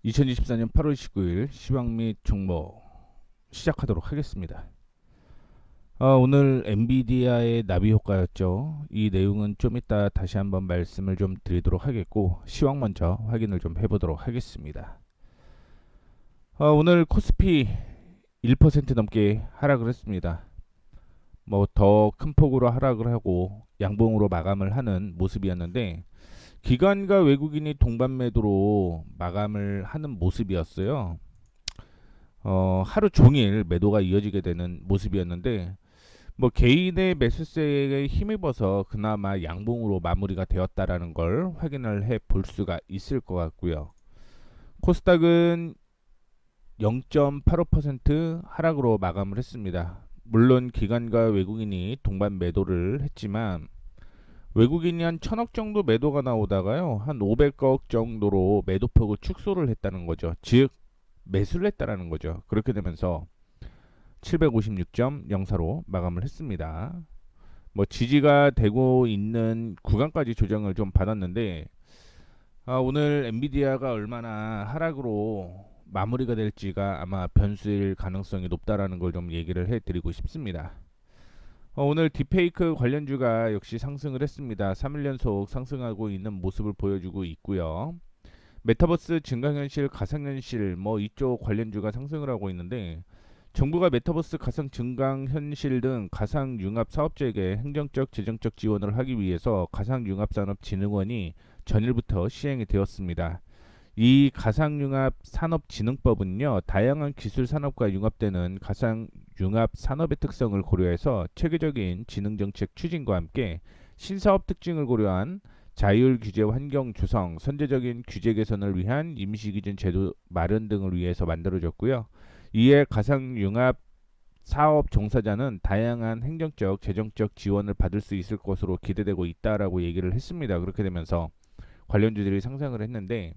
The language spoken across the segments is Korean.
2024년 8월 19일 시황 및 종목 시작하도록 하겠습니다. 오늘 엔비디아의 나비 효과였죠. 이 내용은 좀 이따 다시 한번 말씀을 좀 드리도록 하겠고, 시황 먼저 확인을 좀 해보도록 하겠습니다. 오늘 코스피 1% 넘게 하락을 했습니다. 뭐 더 큰 폭으로 하락을 하고 양봉으로 마감을 하는 모습이었는데, 기관과 외국인이 동반 매도로 마감을 하는 모습이었어요. 하루 종일 매도가 이어지게 되는 모습이었는데, 뭐 개인의 매수세에 힘입어서 그나마 양봉으로 마무리가 되었다라는 걸 확인을 해 볼 수가 있을 것 같고요. 코스닥은 0.85% 하락으로 마감을 했습니다. 물론 기관과 외국인이 동반 매도를 했지만, 외국인이 한 1000억 정도 매도가 나오다가요, 한 500억 정도로 매도폭을 축소를 했다는 거죠. 즉 매수를 했다라는 거죠. 그렇게 되면서 756.04로 마감을 했습니다. 뭐 지지가 되고 있는 구간까지 조정을 좀 받았는데, 오늘 엔비디아가 얼마나 하락으로 마무리가 될지가 아마 변수일 가능성이 높다라는 걸 좀 얘기를 해드리고 싶습니다. 오늘 딥페이크 관련주가 역시 상승을 했습니다. 3일 연속 상승하고 있는 모습을 보여주고 있고요. 메타버스, 증강현실, 가상현실 뭐 이쪽 관련주가 상승을 하고 있는데, 정부가 메타버스, 가상 증강현실 등 가상융합 사업자에게 행정적, 재정적 지원을 하기 위해서 가상융합산업진흥원이 전일부터 시행이 되었습니다. 이 가상융합산업진흥법은요, 다양한 기술 산업과 융합되는 가상융합 산업의 특성을 고려해서 체계적인 진흥정책 추진과 함께 신사업 특징을 고려한 자율 규제 환경 조성, 선제적인 규제 개선을 위한 임시기준 제도 마련 등을 위해서 만들어졌고요. 이에 가상융합 사업 종사자는 다양한 행정적, 재정적 지원을 받을 수 있을 것으로 기대되고 있다라고 얘기를 했습니다. 그렇게 되면서 관련주들이 상승을 했는데,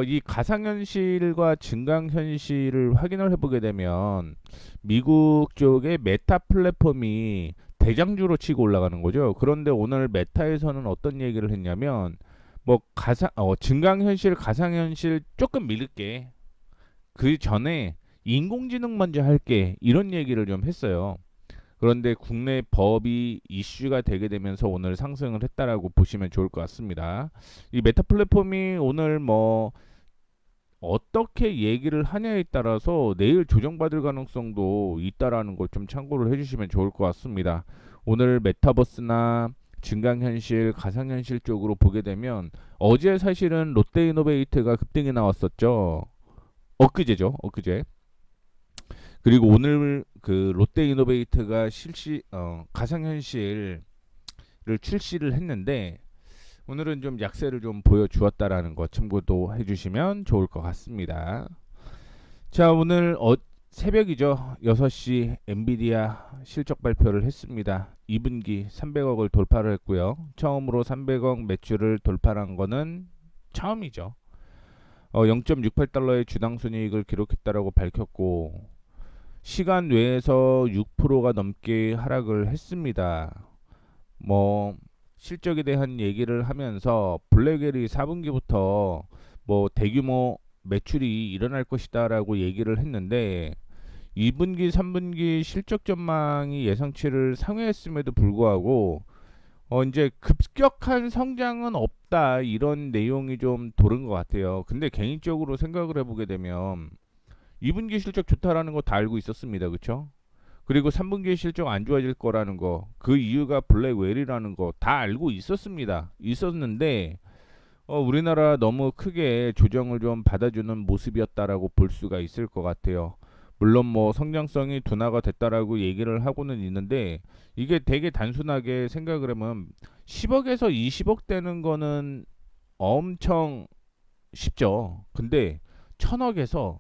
이 가상현실과 증강현실을 확인을 해보게 되면 미국 쪽의 메타 플랫폼이 대장주로 치고 올라가는 거죠. 그런데 오늘 메타에서는 어떤 얘기를 했냐면, 뭐 증강현실, 가상현실 조금 밀게, 그 전에 인공지능 먼저 할게, 이런 얘기를 좀 했어요. 그런데 국내 법이 이슈가 되게 되면서 오늘 상승을 했다라고 보시면 좋을 것 같습니다. 이 메타 플랫폼이 오늘 뭐 어떻게 얘기를 하냐에 따라서 내일 조정받을 가능성도 있다라는 걸 좀 참고를 해주시면 좋을 것 같습니다. 오늘 메타버스나 증강현실, 가상현실 쪽으로 보게 되면, 어제 사실은 롯데이노베이트가 급등이 나왔었죠. 엊그제죠, 엊그제. 그리고 오늘 그 롯데이노베이트가 가상현실을 출시를 했는데, 오늘은 좀 약세를 좀 보여주었다라는 거 참고도 해주시면 좋을 것 같습니다. 자, 오늘 새벽이죠. 6시 엔비디아 실적 발표를 했습니다. 2분기 300억을 돌파를 했고요. 처음으로 300억 매출을 돌파한 거는 처음이죠. 0.68달러의 주당 순이익을 기록했다라고 밝혔고, 시간 외에서 6%가 넘게 하락을 했습니다. 뭐 실적에 대한 얘기를 하면서 블랙웰이 4분기부터 뭐 대규모 매출이 일어날 것이다라고 얘기를 했는데, 2분기, 3분기 실적 전망이 예상치를 상회했음에도 불구하고 이제 급격한 성장은 없다, 이런 내용이 좀 도는 것 같아요. 근데 개인적으로 생각을 해보게 되면 2분기 실적 좋다라는 거 다 알고 있었습니다. 그쵸? 그리고 3분기 실적 안 좋아질 거라는 거, 그 이유가 블랙웰이라는 거 다 알고 있었습니다. 있었는데 우리나라 너무 크게 조정을 좀 받아주는 모습이었다라고 볼 수가 있을 것 같아요. 물론 뭐 성장성이 둔화가 됐다라고 얘기를 하고는 있는데, 이게 되게 단순하게 생각을 하면 10억에서 20억 되는 거는 엄청 쉽죠. 근데 1000억에서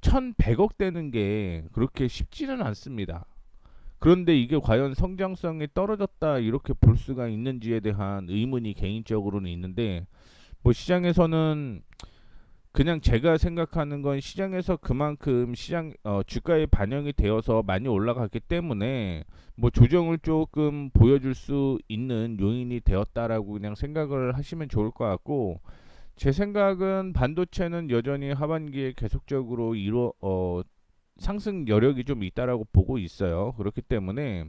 1100억 되는 게 그렇게 쉽지는 않습니다. 그런데 이게 과연 성장성이 떨어졌다 이렇게 볼 수가 있는지에 대한 의문이 개인적으로는 있는데, 뭐 시장에서는 그냥 제가 생각하는 건, 시장에서 그만큼 주가에 반영이 되어서 많이 올라갔기 때문에 뭐 조정을 조금 보여줄 수 있는 요인이 되었다라고 그냥 생각을 하시면 좋을 것 같고, 제 생각은 반도체는 여전히 하반기에 계속적으로 상승 여력이 좀 있다라고 보고 있어요. 그렇기 때문에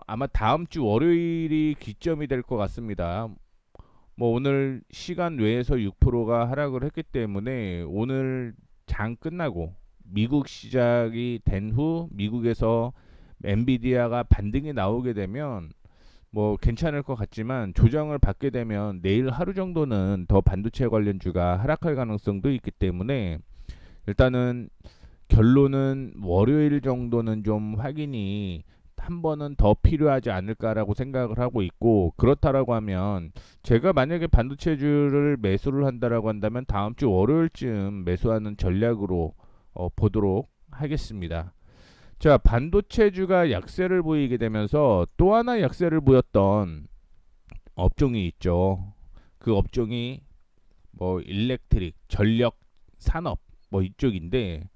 아마 다음 주 월요일이 기점이 될 것 같습니다. 뭐 오늘 시간 외에서 6%가 하락을 했기 때문에 오늘 장 끝나고 미국 시작이 된 후 미국에서 엔비디아가 반등이 나오게 되면 뭐 괜찮을 것 같지만 조정을 받게 되면 내일 하루 정도는 더 반도체 관련주가 하락할 가능성도 있기 때문에 일단은 결론은 월요일 정도는 좀 확인이 한 번은 더 필요하지 않을까라고 생각을 하고 있고, 그렇다라고 하면 제가 만약에 반도체주를 매수를 한다라고 한다면 다음 주 월요일쯤 매수하는 전략으로 보도록 하겠습니다. 자, 반도체주가 약세를 보이게 되면서 또 하나 약세를 보였던 업종이 있죠. 그 업종이 뭐 일렉트릭, 전력 산업 뭐 이쪽인데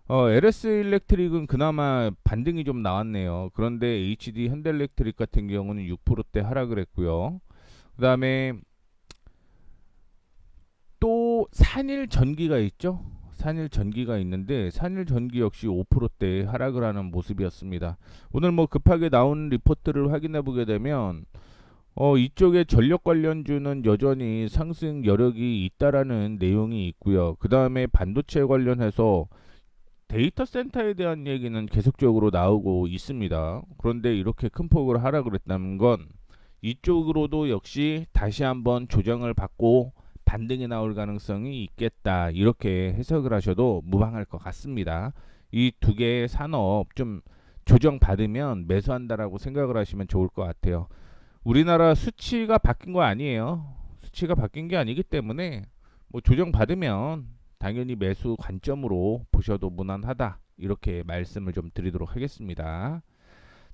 LS 일렉트릭은 그나마 반등이 좀 나왔네요. 그런데 HD 현대일렉트릭 같은 경우는 6%대 하락을 했고요. 그다음에 또 산일 전기가 있죠. 산일 전기가 있는데 산일 전기 역시 5%대 하락을 하는 모습이었습니다. 오늘 뭐 급하게 나온 리포트를 확인해 보게 되면 이쪽에 전력 관련주는 여전히 상승 여력이 있다라는 내용이 있고요. 그 다음에 반도체 관련해서 데이터 센터에 대한 얘기는 계속적으로 나오고 있습니다. 그런데 이렇게 큰 폭으로 하락을 했다는 건 이쪽으로도 역시 다시 한번 조정을 받고 반등이 나올 가능성이 있겠다. 이렇게 해석을 하셔도 무방할 것 같습니다. 이 두 개의 산업 좀 조정받으면 매수한다라고 생각을 하시면 좋을 것 같아요. 우리나라 수치가 바뀐 거 아니에요. 수치가 바뀐 게 아니기 때문에 뭐 조정받으면 당연히 매수 관점으로 보셔도 무난하다. 이렇게 말씀을 좀 드리도록 하겠습니다.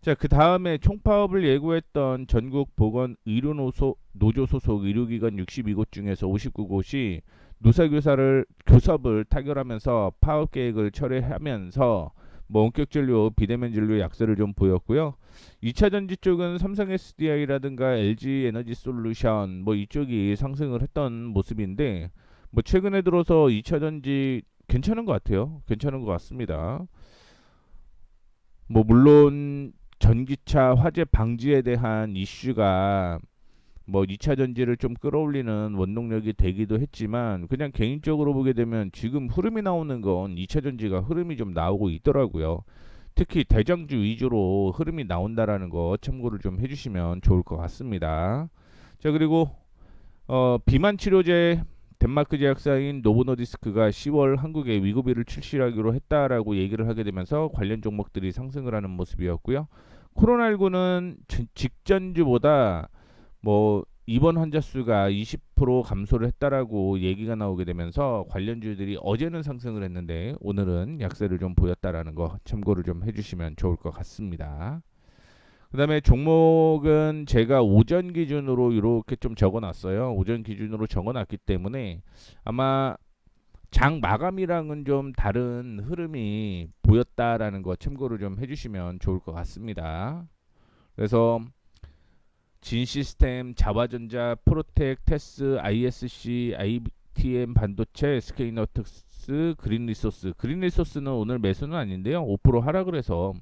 자, 그 다음에 총파업을 예고했던 전국 보건의료노조 소속 의료기관 62곳 중에서 59곳이 교섭을 타결하면서 파업 계획을 철회하면서 뭐 원격 진료, 비대면 진료 약세를 좀 보였고요. 2차 전지 쪽은 삼성 SDI라든가 LG 에너지 솔루션 뭐 이쪽이 상승을 했던 모습인데 뭐 최근에 들어서 2차 전지 괜찮은 것 같아요. 괜찮은 것 같습니다. 뭐 물론 전기차 화재 방지에 대한 이슈가 뭐 2차 전지를 좀 끌어올리는 원동력이 되기도 했지만 그냥 개인적으로 보게 되면 지금 흐름이 나오는 건 2차 전지가 흐름이 좀 나오고 있더라고요. 특히 대장주 위주로 흐름이 나온다라는 거 참고를 좀 해주시면 좋을 것 같습니다. 자, 그리고 비만 치료제 덴마크 제약사인 노보노디스크가 10월 한국에 위고비를 출시하기로 했다라고 얘기를 하게 되면서 관련 종목들이 상승을 하는 모습이었고요. 코로나19는 직전주보다 뭐 입원 환자 수가 20% 감소를 했다라고 얘기가 나오게 되면서 관련주들이 어제는 상승을 했는데 오늘은 약세를 좀 보였다라는 거 참고를 좀 해주시면 좋을 것 같습니다. 그 다음에 종목은 제가 오전 기준으로 이렇게 좀 적어놨어요. 오전 기준으로 적어놨기 때문에 아마 장 마감이랑은 좀 다른 흐름이 보였다라는 거 참고를 좀 해주시면 좋을 것 같습니다. 그래서 진시스템, 자바전자, 프로텍, 테스, ISC, ITM 반도체, 스케이너특스, 그린리소스. 그린리소스는 오늘 매수는 아닌데요. 5% 하락을 해서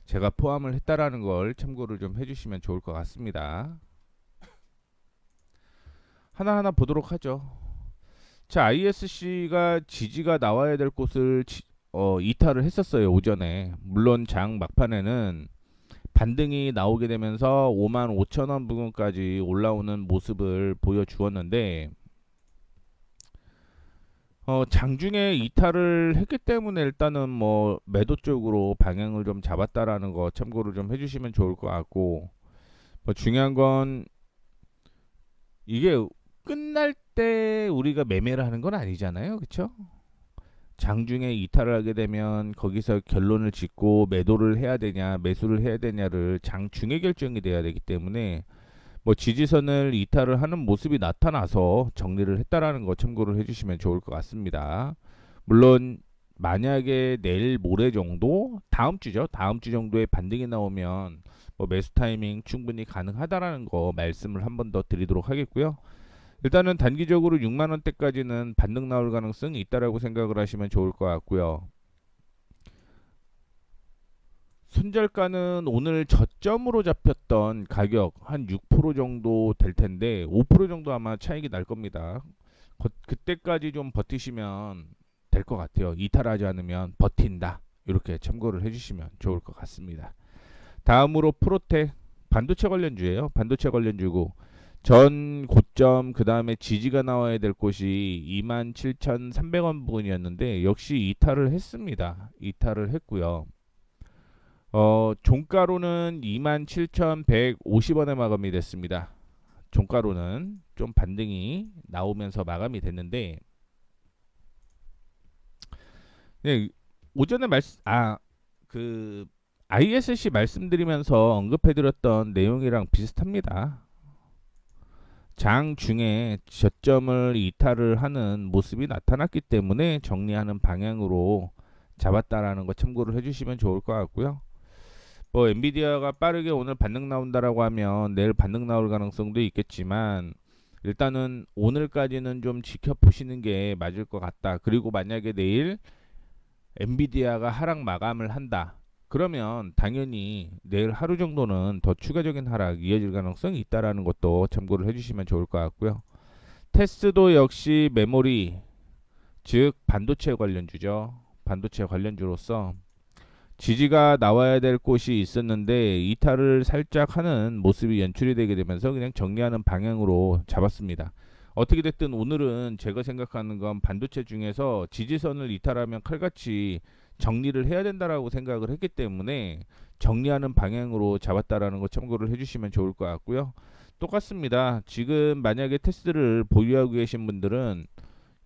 제가 포함을 했다라는 걸 참고를 좀 해주시면 좋을 것 같습니다. 하나하나 보도록 하죠. 자, ISC가 지지가 나와야 될 곳을 이탈을 했었어요. 오전에. 물론 장 막판에는 반등이 나오게 되면서 55,000원 부근까지 올라오는 모습을 보여주었는데 장중에 이탈을 했기 때문에 일단은 뭐 매도 쪽으로 방향을 좀 잡았다라는 거 참고를 좀 해주시면 좋을 것 같고, 뭐 중요한 건 이게 끝날 때 우리가 매매를 하는 건 아니잖아요, 그렇죠? 장중에 이탈을 하게 되면 거기서 결론을 짓고 매도를 해야 되냐 매수를 해야 되냐를 장중에 결정이 돼야 되기 때문에 뭐 지지선을 이탈을 하는 모습이 나타나서 정리를 했다라는 거 참고를 해주시면 좋을 것 같습니다. 물론 만약에 내일 모레 정도 다음 주죠. 다음 주 정도에 반등이 나오면 뭐 매수 타이밍 충분히 가능하다라는 거 말씀을 한 번 더 드리도록 하겠고요. 일단은 단기적으로 6만 원대까지는 반등 나올 가능성이 있다라고 생각을 하시면 좋을 것 같고요. 손절가는 오늘 저점으로 잡혔던 가격 한 6% 정도 될 텐데 5% 정도 아마 차익이 날 겁니다. 그때까지 좀 버티시면 될 것 같아요. 이탈하지 않으면 버틴다. 이렇게 참고를 해주시면 좋을 것 같습니다. 다음으로 프로텍 반도체 관련주예요. 반도체 관련주고 전 고점 그 다음에 지지가 나와야 될 곳이 27,300원 부근이었는데 역시 이탈을 했습니다. 이탈을 했고요. 종가로는 27,150원에 마감이 됐습니다. 종가로는 좀 반등이 나오면서 마감이 됐는데 네, 오전에 그 ISC 말씀드리면서 언급해드렸던 내용이랑 비슷합니다. 장 중에 저점을 이탈을 하는 모습이 나타났기 때문에 정리하는 방향으로 잡았다라는 거 참고를 해주시면 좋을 것 같고요. 뭐 엔비디아가 빠르게 오늘 반등 나온다라고 하면 내일 반등 나올 가능성도 있겠지만 일단은 오늘까지는 좀 지켜보시는 게 맞을 것 같다. 그리고 만약에 내일 엔비디아가 하락 마감을 한다. 그러면 당연히 내일 하루 정도는 더 추가적인 하락 이어질 가능성이 있다라는 것도 참고를 해주시면 좋을 것 같고요. 테스도 역시 메모리 즉 반도체 관련주죠. 반도체 관련주로서 지지가 나와야 될 곳이 있었는데 이탈을 살짝 하는 모습이 연출이 되게 되면서 그냥 정리하는 방향으로 잡았습니다. 어떻게 됐든 오늘은 제가 생각하는 건 반도체 중에서 지지선을 이탈하면 칼같이 정리를 해야 된다라고 생각을 했기 때문에 정리하는 방향으로 잡았다라는 거 참고를 해주시면 좋을 것 같고요. 똑같습니다. 지금 만약에 테스트를 보유하고 계신 분들은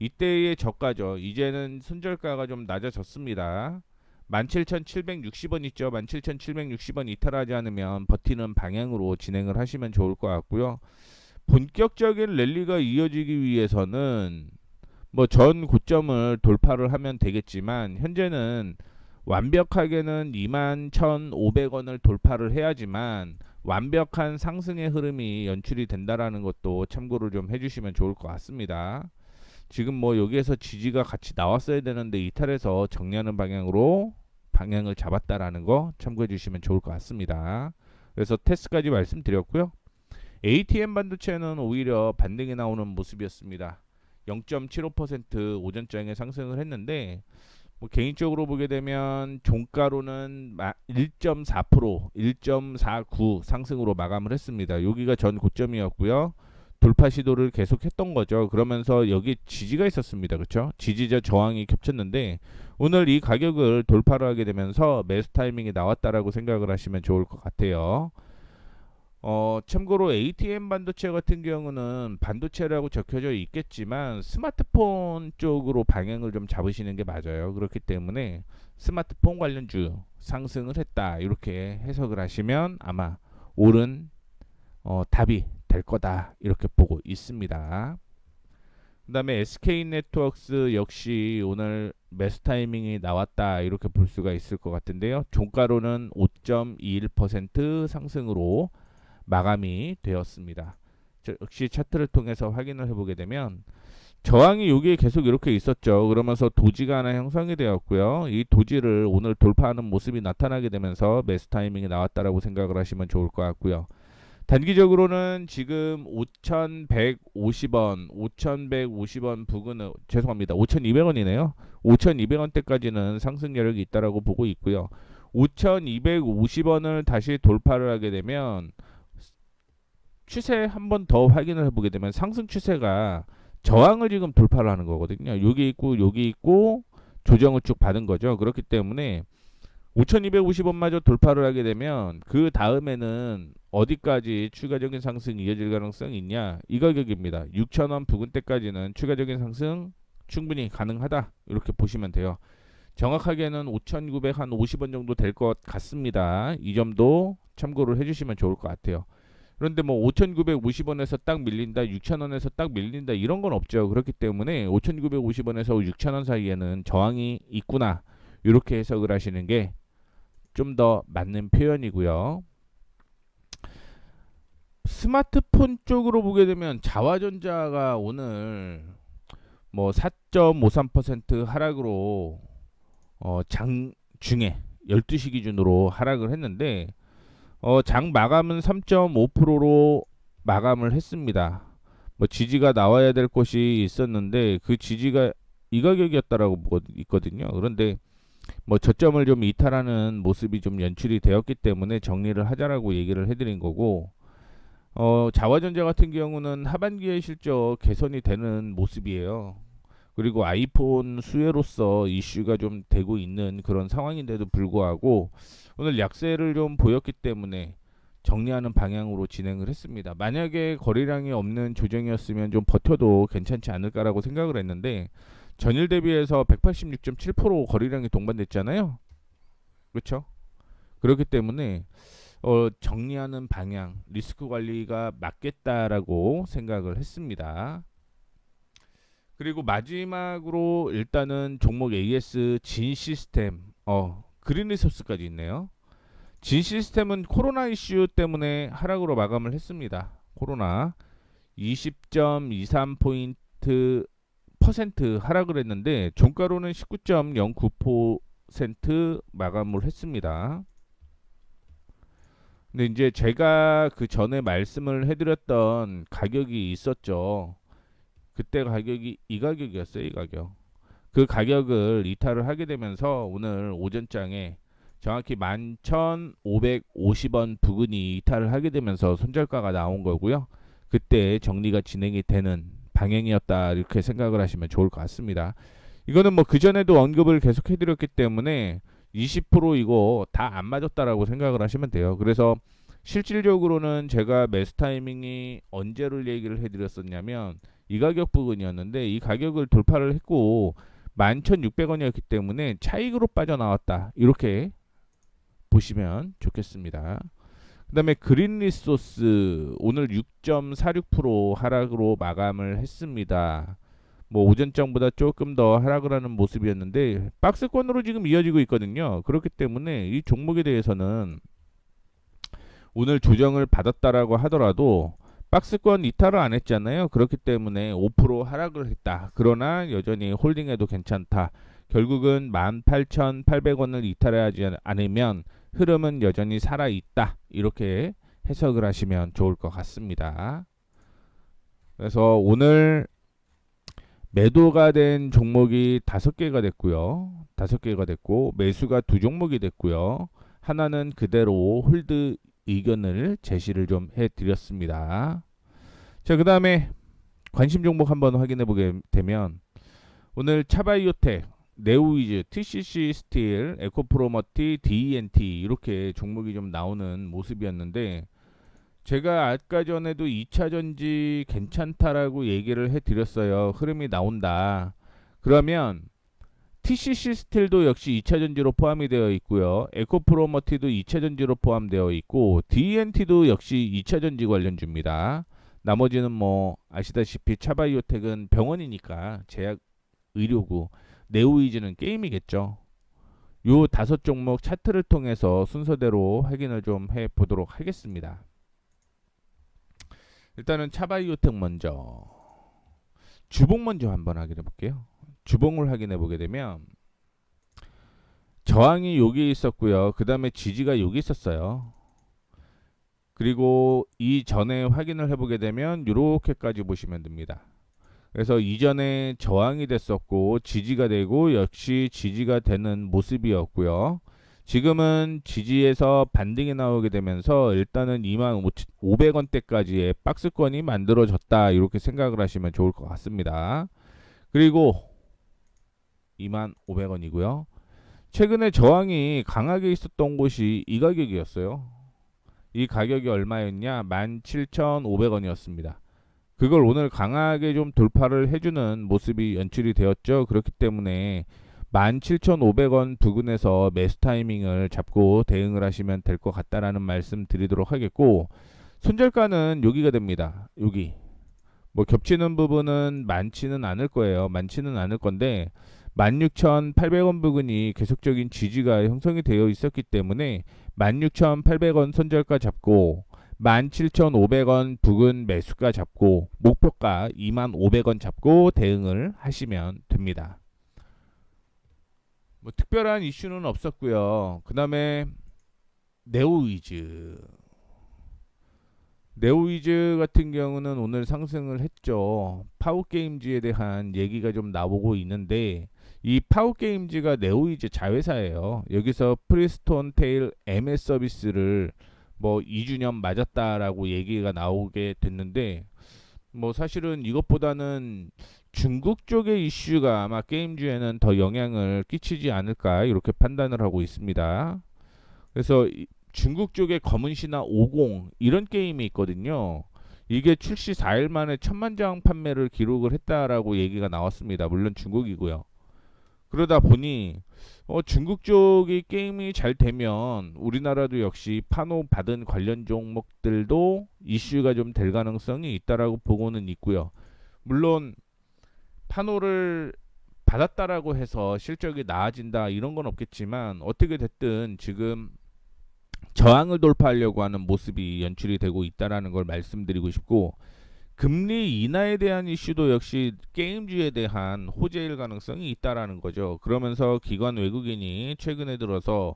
이때의 저가죠. 이제는 손절가가 좀 낮아졌습니다. 17,760원 있죠. 17,760원 이탈하지 않으면 버티는 방향으로 진행을 하시면 좋을 것 같고요. 본격적인 랠리가 이어지기 위해서는 뭐 전 고점을 돌파를 하면 되겠지만 현재는 완벽하게는 21,500원을 돌파를 해야지만 완벽한 상승의 흐름이 연출이 된다라는 것도 참고를 좀 해주시면 좋을 것 같습니다. 지금 뭐 여기에서 지지가 같이 나왔어야 되는데 이탈해서 정리하는 방향으로 방향을 잡았다라는 거 참고해 주시면 좋을 것 같습니다. 그래서 테스트까지 말씀드렸고요. ATM 반도체는 오히려 반등이 나오는 모습이었습니다. 0.75% 오전장에 상승을 했는데 뭐 개인적으로 보게 되면 종가로는 1.4%, 1.49 상승으로 마감을 했습니다. 여기가 전 고점이었고요. 돌파 시도를 계속했던 거죠. 그러면서 여기 지지가 있었습니다. 그렇죠? 지지자 저항이 겹쳤는데 오늘 이 가격을 돌파를 하게 되면서 매수 타이밍이 나왔다라고 생각을 하시면 좋을 것 같아요. 참고로 ATM 반도체 같은 경우는 반도체라고 적혀져 있겠지만 스마트폰 쪽으로 방향을 좀 잡으시는 게 맞아요. 그렇기 때문에 스마트폰 관련주 상승을 했다 이렇게 해석을 하시면 아마 옳은 답이 될 거다 이렇게 보고 있습니다. 그 다음에 SK네트워크스 역시 오늘 매수 타이밍이 나왔다 이렇게 볼 수가 있을 것 같은데요. 종가로는 5.21% 상승으로 마감이 되었습니다. 역시 차트를 통해서 확인을 해보게 되면 저항이 여기에 계속 이렇게 있었죠. 그러면서 도지가 하나 형성이 되었고요. 이 도지를 오늘 돌파하는 모습이 나타나게 되면서 매수 타이밍이 나왔다라고 생각을 하시면 좋을 것 같고요. 단기적으로는 지금 5,150원, 5,150원 부근은 죄송합니다. 5,200원이네요. 5,200원대까지는 상승 여력이 있다라고 보고 있고요. 5,250원을 다시 돌파를 하게 되면 추세 한 번 더 확인을 해보게 되면 상승 추세가 저항을 지금 돌파를 하는 거거든요. 여기 있고 조정을 쭉 받은 거죠. 그렇기 때문에 5,250원마저 돌파를 하게 되면 그 다음에는 어디까지 추가적인 상승이 이어질 가능성이 있냐? 이 가격입니다. 6,000원 부근대까지는 추가적인 상승 충분히 가능하다. 이렇게 보시면 돼요. 정확하게는 5,950원 정도 될 것 같습니다. 이 점도 참고를 해주시면 좋을 것 같아요. 그런데 뭐 5,950원에서 딱 밀린다, 6,000원에서 딱 밀린다 이런 건 없죠. 그렇기 때문에 5,950원에서 6,000원 사이에는 저항이 있구나. 이렇게 해석을 하시는 게 좀 더 맞는 표현이고요. 스마트폰 쪽으로 보게 되면 자화전자가 오늘 뭐 4.53% 하락으로 장 중에 12시 기준으로 하락을 했는데 장 마감은 3.5%로 마감을 했습니다. 뭐 지지가 나와야 될 곳이 있었는데 그 지지가 이 가격이었다라고 보고 있거든요. 그런데 뭐 저점을 좀 이탈하는 모습이 좀 연출이 되었기 때문에 정리를 하자라고 얘기를 해드린 거고, 자화전자 같은 경우는 하반기에 실적 개선이 되는 모습이에요. 그리고 아이폰 수혜로서 이슈가 좀 되고 있는 그런 상황인데도 불구하고 오늘 약세를 좀 보였기 때문에 정리하는 방향으로 진행을 했습니다. 만약에 거래량이 없는 조정이었으면 좀 버텨도 괜찮지 않을까라고 생각을 했는데 전일 대비해서 186.7% 거래량이 동반됐잖아요. 그렇죠? 그렇기 때문에 정리하는 방향, 리스크 관리가 맞겠다라고 생각을 했습니다. 그리고 마지막으로 일단은 종목 AS 진 시스템, 그린 리소스까지 있네요. 진 시스템은 코로나 이슈 때문에 하락으로 마감을 했습니다. 코로나 20.23포인트 퍼센트 하락을 했는데 종가로는 19.09% 마감을 했습니다. 근데 이제 제가 그 전에 말씀을 해드렸던 가격이 있었죠. 그때 가격이 이 가격이었어요. 이 가격. 그 가격을 이탈을 하게 되면서 오늘 오전장에 정확히 11,550원 부근이 이탈을 하게 되면서 손절가가 나온 거고요. 그때 정리가 진행이 되는 방향이었다 이렇게 생각을 하시면 좋을 것 같습니다. 이거는 뭐 그전에도 언급을 계속 해드렸기 때문에 20% 이거 다 안 맞았다라고 생각을 하시면 돼요. 그래서 실질적으로는 제가 매수 타이밍이 언제를 얘기를 해드렸었냐면 이 가격 부근이었는데 이 가격을 돌파를 했고 11,600원이었기 때문에 차익으로 빠져나왔다 이렇게 보시면 좋겠습니다. 그 다음에 그린 리소스 오늘 6.46% 하락으로 마감을 했습니다. 뭐 오전장보다 조금 더 하락을 하는 모습이었는데 박스권으로 지금 이어지고 있거든요. 그렇기 때문에 이 종목에 대해서는 오늘 조정을 받았다라고 하더라도 박스권 이탈을 안 했잖아요. 그렇기 때문에 5% 하락을 했다. 그러나 여전히 홀딩해도 괜찮다. 결국은 18,800원을 이탈하지 않으면 흐름은 여전히 살아있다. 이렇게 해석을 하시면 좋을 것 같습니다. 그래서 오늘 매도가 된 종목이 5개가 됐고요. 5개가 됐고 매수가 2종목이 됐고요. 하나는 그대로 홀드 의견을 제시를 좀 해드렸습니다. 자, 그 다음에 관심 종목 한번 확인해 보게 되면 오늘 차바이오텍, 네오위즈, TCC 스틸, 에코프로머티, DNT 이렇게 종목이 좀 나오는 모습이었는데 제가 아까 전에도 2차 전지 괜찮다라고 얘기를 해드렸어요. 흐름이 나온다. 그러면 TCC 스틸도 역시 2차 전지로 포함이 되어 있고요. 에코프로머티도 2차 전지로 포함되어 있고 DNT도 역시 2차 전지 관련주입니다. 나머지는 뭐 아시다시피 차바이오텍은 병원이니까 제약 의료고 네오이즈는 게임이겠죠. 요 5종목 차트를 통해서 순서대로 확인을 좀 해보도록 하겠습니다. 일단은 차바이오텍 먼저 주봉 먼저 한번 확인해 볼게요. 주봉을 확인해 보게 되면 저항이 여기 있었고요. 그 다음에 지지가 여기 있었어요. 그리고 이전에 확인을 해보게 되면 이렇게까지 보시면 됩니다. 그래서 이전에 저항이 됐었고 지지가 되고 역시 지지가 되는 모습이었고요. 지금은 지지에서 반등이 나오게 되면서 일단은 25,500원대까지의 박스권이 만들어졌다 이렇게 생각을 하시면 좋을 것 같습니다. 그리고 25,500원이고요. 최근에 저항이 강하게 있었던 곳이 이 가격이었어요. 이 가격이 얼마였냐? 17,500원이었습니다. 그걸 오늘 강하게 좀 돌파를 해주는 모습이 연출이 되었죠. 그렇기 때문에 17,500원 부근에서 매수 타이밍을 잡고 대응을 하시면 될 것 같다라는 말씀 드리도록 하겠고 손절가는 여기가 됩니다. 여기 뭐 겹치는 부분은 많지는 않을 거예요. 많지는 않을 건데 16,800원 부근이 계속적인 지지가 형성이 되어 있었기 때문에 16,800원 손절가 잡고 17,500원 부근 매수가 잡고 목표가 25,500원 잡고 대응을 하시면 됩니다. 뭐 특별한 이슈는 없었고요. 그 다음에 네오위즈. 네오위즈 같은 경우는 오늘 상승을 했죠. 파워게임즈에 대한 얘기가 좀 나오고 있는데 이 파워게임즈가 네오위즈 자회사예요. 여기서 프리스톤 테일 MS 서비스를 뭐 2주년 맞았다라고 얘기가 나오게 됐는데 뭐 사실은 이것보다는 중국 쪽의 이슈가 아마 게임주에는 더 영향을 끼치지 않을까 이렇게 판단을 하고 있습니다. 그래서 중국 쪽에 검은 신화 50 이런 게임이 있거든요. 이게 출시 4일 만에 1,000만 장 판매를 기록을 했다라고 얘기가 나왔습니다. 물론 중국이고요. 그러다 보니 중국 쪽이 게임이 잘 되면 우리나라도 역시 판호 받은 관련 종목들도 이슈가 좀 될 가능성이 있다라고 보고는 있고요. 물론 판호를 받았다라고 해서 실적이 나아진다 이런 건 없겠지만 어떻게 됐든 지금 저항을 돌파하려고 하는 모습이 연출이 되고 있다라는 걸 말씀드리고 싶고 금리 인하에 대한 이슈도 역시 게임주에 대한 호재일 가능성이 있다라는 거죠. 그러면서 기관 외국인이 최근에 들어서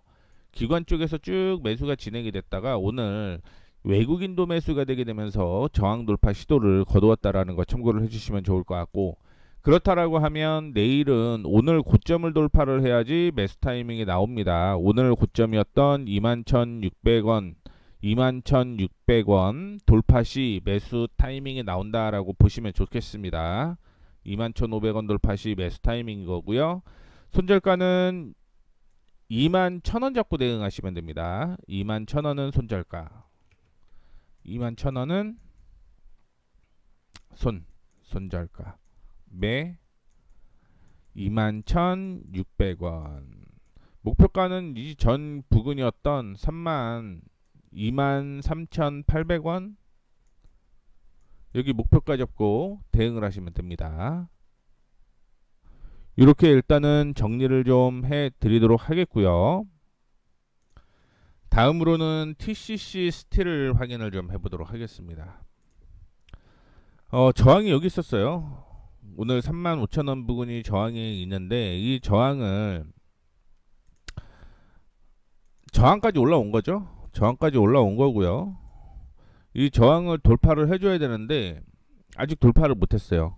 기관 쪽에서 쭉 매수가 진행이 됐다가 오늘 외국인도 매수가 되게 되면서 저항 돌파 시도를 거두었다라는 거 참고를 해주시면 좋을 것 같고 그렇다라고 하면 내일은 오늘 고점을 돌파를 해야지 매수 타이밍이 나옵니다. 오늘 고점이었던 21,600원 21,600원 돌파 시 매수 타이밍이 나온다라고 보시면 좋겠습니다. 21,500원 돌파 시 매수 타이밍인 거고요. 손절가는 21,000원 잡고 대응하시면 됩니다. 21,000원은 손절가. 21,000원은 손절가. 매 21,600원. 목표가는 이 전 부근이었던 23,800원 여기 목표가 잡고 대응을 하시면 됩니다. 이렇게 일단은 정리를 좀 해드리도록 하겠고요. 다음으로는 TCC 스틸을 확인을 좀 해보도록 하겠습니다. 저항이 여기 있었어요. 오늘 35,000원 부근이 저항이 있는데 이 저항까지 올라온 거죠. 저항까지 올라온 거고요. 이 저항을 돌파를 해줘야 되는데 아직 돌파를 못했어요.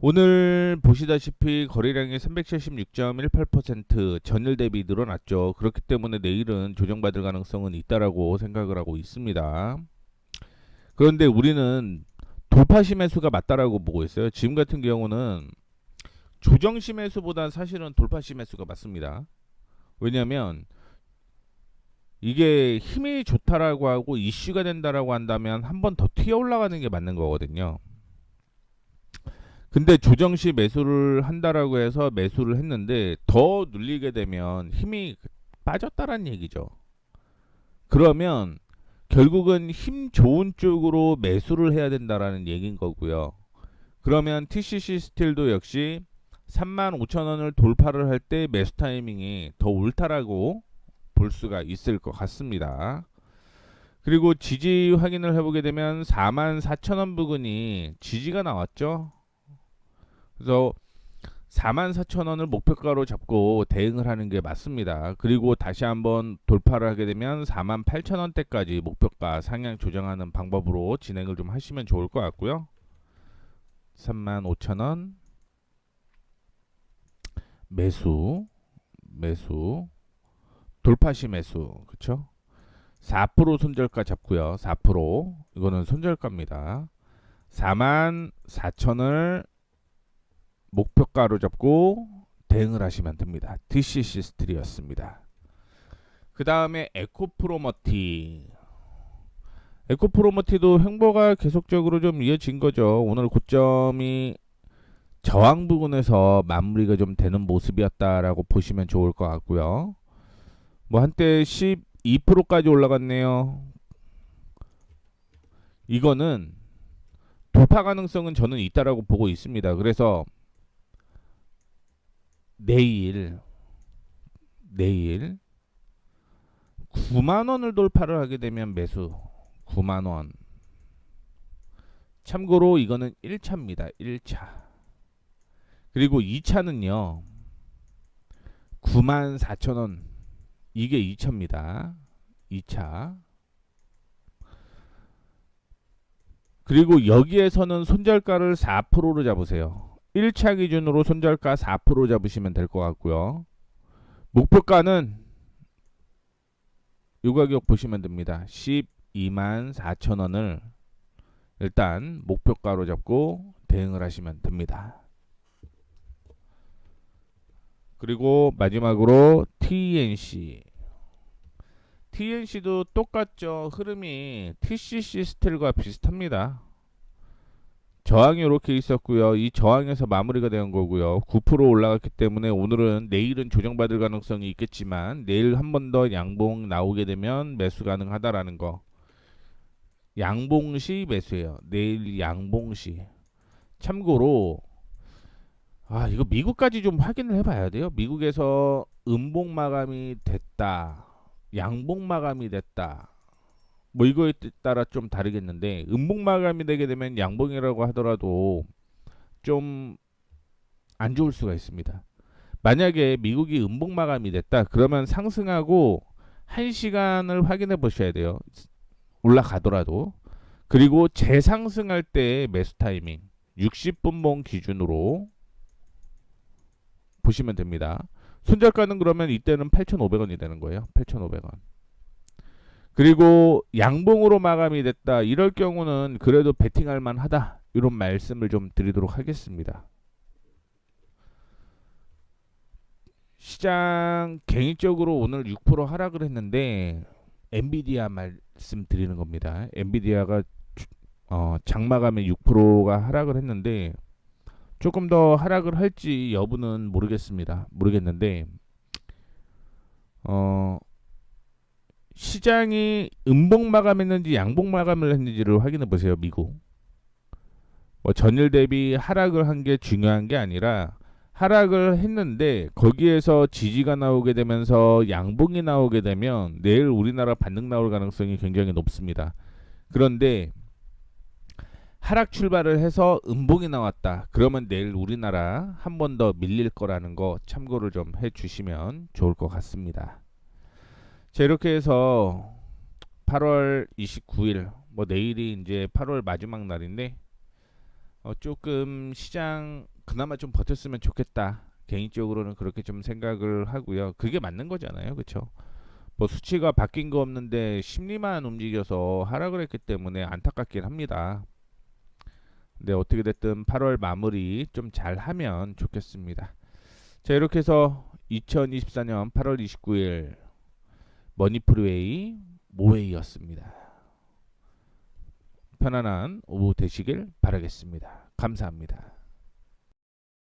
오늘 보시다시피 거래량이 376.18% 전일 대비 늘어났죠. 그렇기 때문에 내일은 조정받을 가능성은 있다라고 생각을 하고 있습니다. 그런데 우리는 돌파시 매수가 맞다라고 보고 있어요. 지금 같은 경우는 조정시 매수보다 사실은 돌파시 매수가 맞습니다. 왜냐하면 이게 힘이 좋다라고 하고 이슈가 된다라고 한다면 한 번 더 튀어 올라가는 게 맞는 거거든요. 근데 조정시 매수를 한다라고 해서 매수를 했는데 더 눌리게 되면 힘이 빠졌다라는 얘기죠. 그러면 결국은 힘 좋은 쪽으로 매수를 해야 된다라는 얘기인 거고요. 그러면 TCC 스틸도 역시 35,000원을 돌파를 할 때 매수 타이밍이 더 옳다라고 볼 수가 있을 것 같습니다. 그리고 지지 확인을 해보게 되면 44,000원 부근이 지지가 나왔죠. 그래서 44,000원을 목표가로 잡고 대응을 하는 게 맞습니다. 그리고 다시 한번 돌파를 하게 되면 48,000원대까지 목표가 상향 조정하는 방법으로 진행을 좀 하시면 좋을 것 같고요. 35,000원 매수 돌파시 매수 그쵸? 4% 손절가 잡고요. 4% 이거는 손절가입니다. 44,000원을 목표가로 잡고 대응을 하시면 됩니다. TCC 스틸이었습니다. 그 다음에 에코프로머티도 횡보가 계속적으로 좀 이어진 거죠. 오늘 고점이 저항 부근에서 마무리가 좀 되는 모습이었다라고 보시면 좋을 것 같고요. 뭐 한때 12%까지 올라갔네요. 이거는 돌파 가능성은 저는 있다라고 보고 있습니다. 그래서 내일 9만 원을 돌파를 하게 되면 매수 9만원. 참고로 이거는 1차입니다. 1차. 그리고 2차는요. 94,000원. 이게 2차입니다. 2차. 그리고 여기에서는 손절가를 4%로 잡으세요. 1차 기준으로 손절가 4% 잡으시면 될 것 같고요. 목표가는 이 가격 보시면 됩니다. 124,000원을 일단 목표가로 잡고 대응을 하시면 됩니다. 그리고 마지막으로 TNC. TNC도 똑같죠. 흐름이 TCC 스틸과 비슷합니다. 저항이 이렇게 있었고요. 이 저항에서 마무리가 된 거고요. 9% 올라갔기 때문에 오늘은 내일은 조정받을 가능성이 있겠지만 내일 한 번 더 양봉 나오게 되면 매수 가능하다라는 거. 양봉시 매수예요. 내일 양봉시. 참고로 이거 미국까지 좀 확인을 해봐야 돼요. 미국에서 음봉 마감이 됐다, 양봉 마감이 됐다. 뭐 이거에 따라 좀 다르겠는데 음봉 마감이 되게 되면 양봉이라고 하더라도 좀 안 좋을 수가 있습니다. 만약에 미국이 음봉 마감이 됐다 그러면 상승하고 1시간을 확인해 보셔야 돼요. 올라가더라도. 그리고 재상승할 때 매수 타이밍 60분봉 기준으로 보시면 됩니다. 손절가는 그러면 이때는 8,500원이 되는 거예요. 8,500원. 그리고 양봉으로 마감이 됐다 이럴 경우는 그래도 베팅할 만하다 이런 말씀을 좀 드리도록 하겠습니다. 시장 개인적으로 오늘 6% 하락을 했는데 엔비디아 말씀드리는 겁니다. 엔비디아가 장마감에 6%가 하락을 했는데 조금 더 하락을 할지 여부는 모르겠는데 시장이 음봉 마감했는지 양봉 마감을 했는지를 확인해 보세요. 미국. 전일 대비 하락을 한 게 중요한 게 아니라 하락을 했는데 거기에서 지지가 나오게 되면서 양봉이 나오게 되면 내일 우리나라 반등 나올 가능성이 굉장히 높습니다. 그런데 하락 출발을 해서 음봉이 나왔다. 그러면 내일 우리나라 한 번 더 밀릴 거라는 거 참고를 좀 해주시면 좋을 것 같습니다. 자, 이렇게 해서 8월 29일 내일이 이제 8월 마지막 날인데 조금 시장 그나마 좀 버텼으면 좋겠다. 개인적으로는 그렇게 좀 생각을 하고요. 그게 맞는 거잖아요. 그렇죠? 수치가 바뀐 거 없는데 심리만 움직여서 하락을 했기 때문에 안타깝긴 합니다. 근데 어떻게 됐든 8월 마무리 좀 잘하면 좋겠습니다. 자, 이렇게 해서 2024년 8월 29일 머니프리웨이 모웨이였습니다. 편안한 오후 되시길 바라겠습니다. 감사합니다.